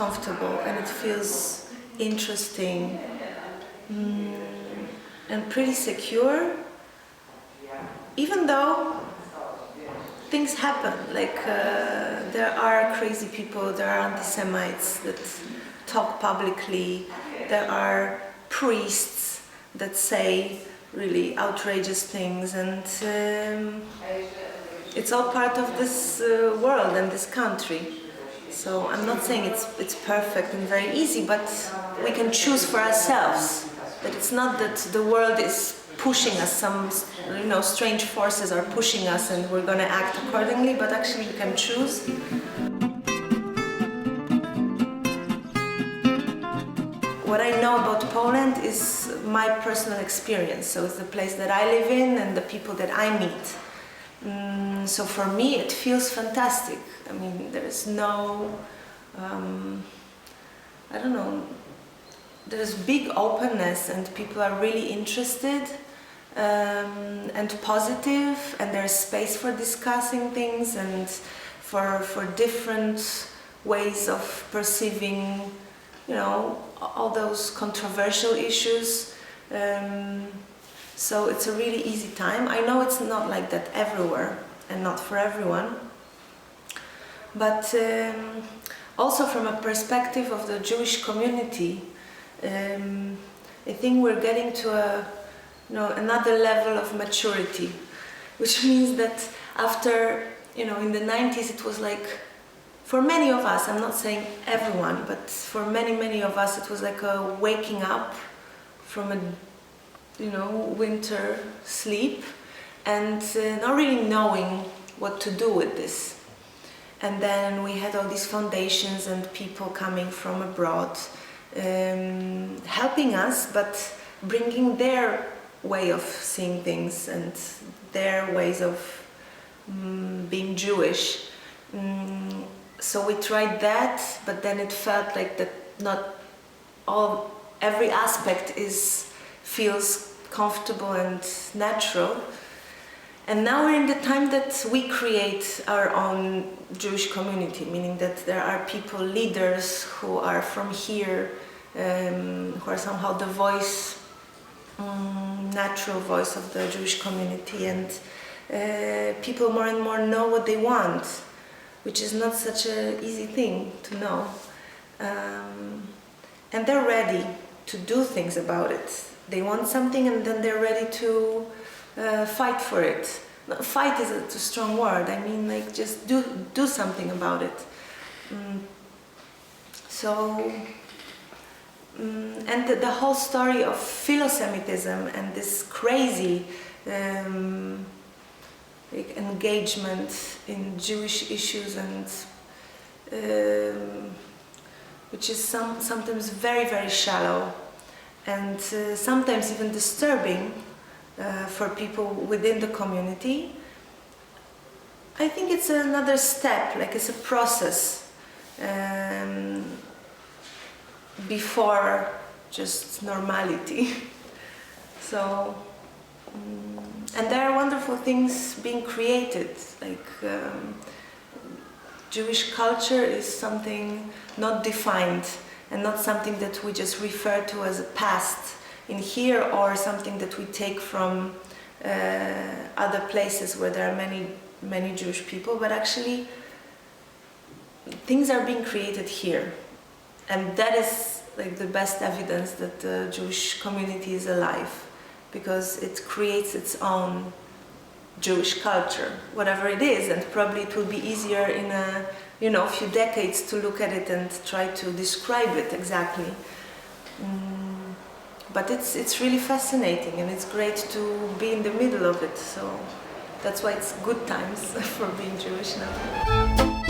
comfortable and it feels interesting and pretty secure, even though things happen. Like there are crazy people, there are anti-Semites that talk publicly, there are priests that say really outrageous things, and it's all part of this world and this country. So I'm not saying it's perfect and very easy, but we can choose for ourselves. That it's not that the world is pushing us, some strange forces are pushing us and we're going to act accordingly, but actually we can choose. What I know about Poland is my personal experience, so it's the place that I live in and the people that I meet. So for me it feels fantastic. I mean, there is no, I don't know, there's big openness and people are really interested and positive, and there's space for discussing things and for different ways of perceiving, all those controversial issues. So it's a really easy time. I know it's not like that everywhere and not for everyone, but also from a perspective of the Jewish community, I think we're getting to another level of maturity, which means that after, in the 90s it was like, for many of us, I'm not saying everyone, but for many of us it was like a waking up from a winter sleep and not really knowing what to do with this. And then we had all these foundations and people coming from abroad helping us, but bringing their way of seeing things and their ways of being Jewish. So we tried that, but then it felt like that not every aspect feels comfortable and natural. And now we're in the time that we create our own Jewish community, meaning that there are people, leaders who are from here, who are somehow the voice, natural voice of the Jewish community, and people more and more know what they want, which is not such an easy thing to know. And they're ready to do things about it. They want something and then they're ready to fight for it. No, fight is a strong word. I mean, like, just do something about it. And the whole story of Philo-Semitism and this crazy engagement in Jewish issues, and which is sometimes very, very shallow, and sometimes even disturbing for people within the community. I think it's another step, like it's a process before just normality. So, and there are wonderful things being created, like Jewish culture is something not defined and not something that we just refer to as a past in here, or something that we take from other places where there are many Jewish people, but actually things are being created here, and that is like the best evidence that the Jewish community is alive, because it creates its own Jewish culture, whatever it is, and probably it will be easier in a few decades to look at it and try to describe it exactly. But it's really fascinating, and it's great to be in the middle of it. So that's why it's good times for being Jewish now.